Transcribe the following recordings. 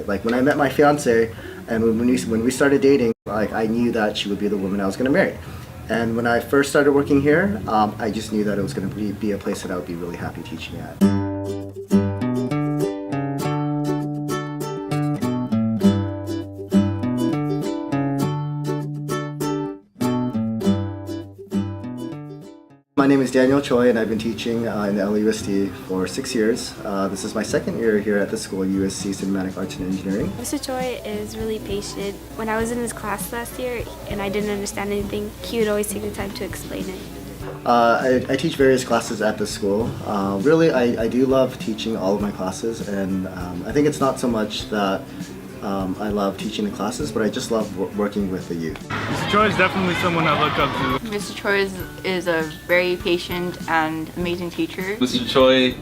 Like when I met my fiance and when we started dating, like I knew that she would be the woman I was going to marry. And when I first started working here, I just knew that it was going to be a place that I would be really happy teaching at. My name is Daniel Choi, and I've been teaching in the LUSD for 6 years. This is my second year here at the school, USC Cinematic Arts and Engineering. Mr. Choi is really patient. When I was in his class last year and I didn't understand anything, he would always take the time to explain it. I teach various classes at the school. Really, I do love teaching all of my classes, and I think it's not so much that I love teaching the classes, but I just love working with the youth. Mr. Choi is definitely someone I look up to. Mr. Choi is a very patient and amazing teacher. Mr. Choi,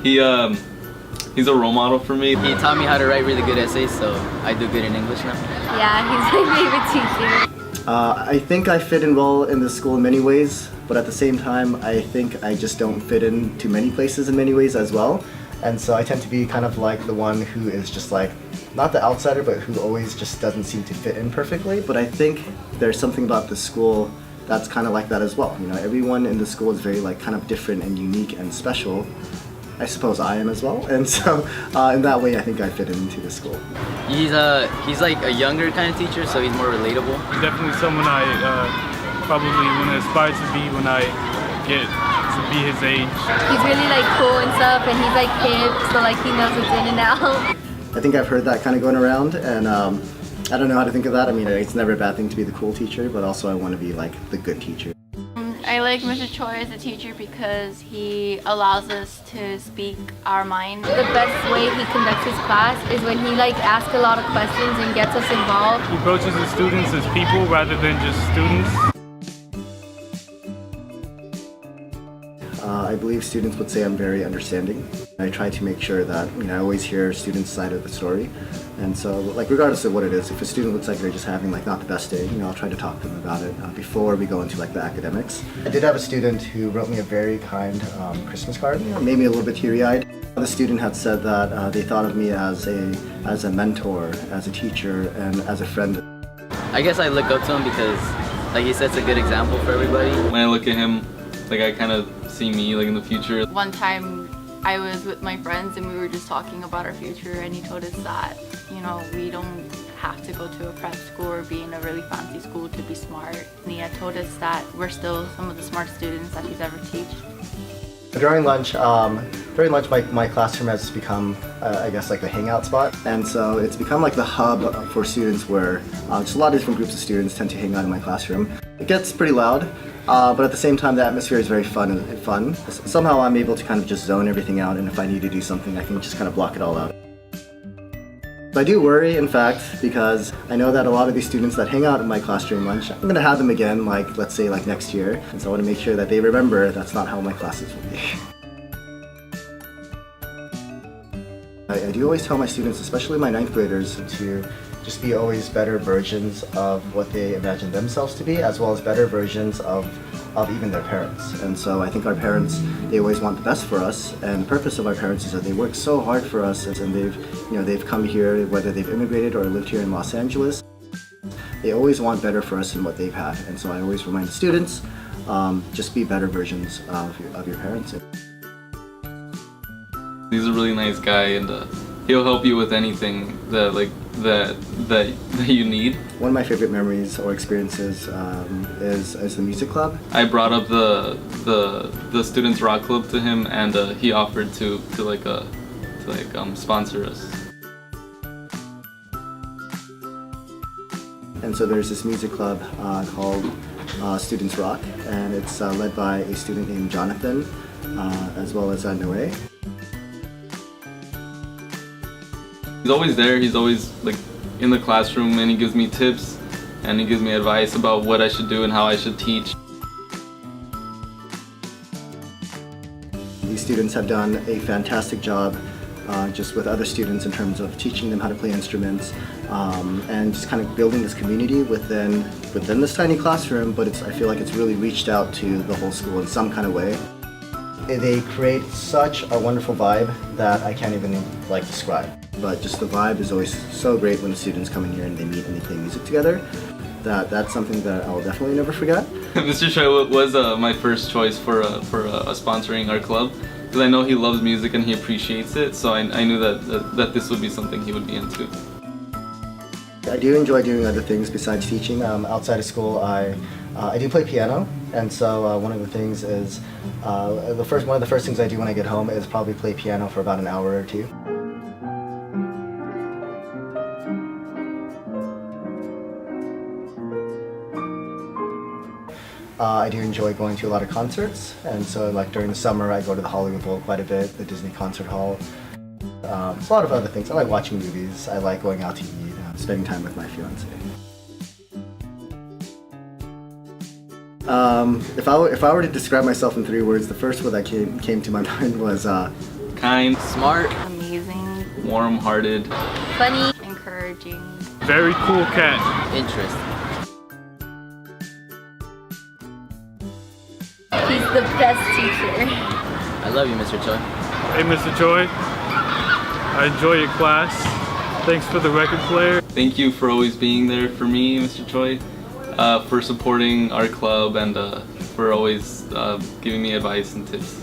he's a role model for me. He taught me how to write really good essays, so I do good in English now. Yeah, he's my favorite teacher. I think I fit in well in the school in many ways, but at the same time, I think I just don't fit in to many places in many ways as well. And so I tend to be kind of like the one who is just like, not the outsider, but who always just doesn't seem to fit in perfectly. But I think there's something about the school that's kind of like that as well. You know, everyone in the school is very like kind of different and unique and special. I suppose I am as well. And so in that way, I think I fit into the school. He's like a younger kind of teacher, so he's more relatable. He's definitely someone I probably want to aspire to be when I get to be his age. He's really like cool and stuff, and he's like hip, so like he knows what's in and out. I think I've heard that kind of going around, and I don't know how to think of that. I mean, it's never a bad thing to be the cool teacher, but also I want to be like the good teacher. I like Mr. Choi as a teacher because he allows us to speak our mind. The best way he conducts his class is when he like asks a lot of questions and gets us involved. He approaches the students as people rather than just students. I believe students would say I'm very understanding. I try to make sure that, you know, I always hear students' side of the story. And so, like, regardless of what it is, if a student looks like they're just having, like, not the best day, you know, I'll try to talk to them about it before we go into, like, the academics. I did have a student who wrote me a very kind Christmas card, you know, made me a little bit teary-eyed. The student had said that they thought of me as a mentor, as a teacher, and as a friend. I guess I look up to him because, like, he sets a good example for everybody. When I look at him, like I kind of see me like in the future. One time I was with my friends and we were just talking about our future, and he told us that, you know, we don't have to go to a prep school or be in a really fancy school to be smart. And he had told us that we're still some of the smart students that he's ever taught. During lunch, my classroom has become, I guess, like the hangout spot. And so it's become like the hub for students where just a lot of different groups of students tend to hang out in my classroom. It gets pretty loud, but at the same time, the atmosphere is very fun. Somehow I'm able to kind of just zone everything out, and if I need to do something, I can just kind of block it all out. I do worry, in fact, because I know that a lot of these students that hang out in my class during lunch, I'm going to have them again, like, let's say, like next year. And so I want to make sure that they remember that's not how my classes will be. I do always tell my students, especially my 9th graders, to just be always better versions of what they imagine themselves to be, as well as better versions of even their parents. And so I think our parents, they always want the best for us, and the purpose of our parents is that they work so hard for us, and they've come here, whether they've immigrated or lived here in Los Angeles. They always want better for us than what they've had, and so I always remind the students, just be better versions of your parents. He's a really nice guy, and he'll help you with anything that you need. One of my favorite memories or experiences is the music club. I brought up the students rock club to him, and he offered to sponsor us. And so there's this music club called Students Rock, and it's led by a student named Jonathan, as well as Noe. He's always there. He's always like in the classroom, and he gives me tips and he gives me advice about what I should do and how I should teach. These students have done a fantastic job just with other students in terms of teaching them how to play instruments and just kind of building this community within this tiny classroom, but I feel like it's really reached out to the whole school in some kind of way. They create such a wonderful vibe that I can't even like describe. But just the vibe is always so great when the students come in here and they meet and they play music together. That's something that I'll definitely never forget. Mr. Choi was my first choice for sponsoring our club, because I know he loves music and he appreciates it, so I knew that this would be something he would be into. I do enjoy doing other things besides teaching. Outside of school, I do play piano, and so one of the things is one of the first things I do when I get home is probably play piano for about an hour or two. I do enjoy going to a lot of concerts, and so like during the summer I go to the Hollywood Bowl quite a bit, the Disney Concert Hall. A lot of other things. I like watching movies, I like going out to eat, spending time with my fiance. If I were to describe myself in 3 words, the first word that came to my mind was Kind, Smart. Amazing, warm-hearted, funny, encouraging. Very cool cat. Interesting. He's the best teacher. I love you, Mr. Choi. Hey, Mr. Choi. I enjoy your class. Thanks for the record player. Thank you for always being there for me, Mr. Choi, for supporting our club and for always giving me advice and tips.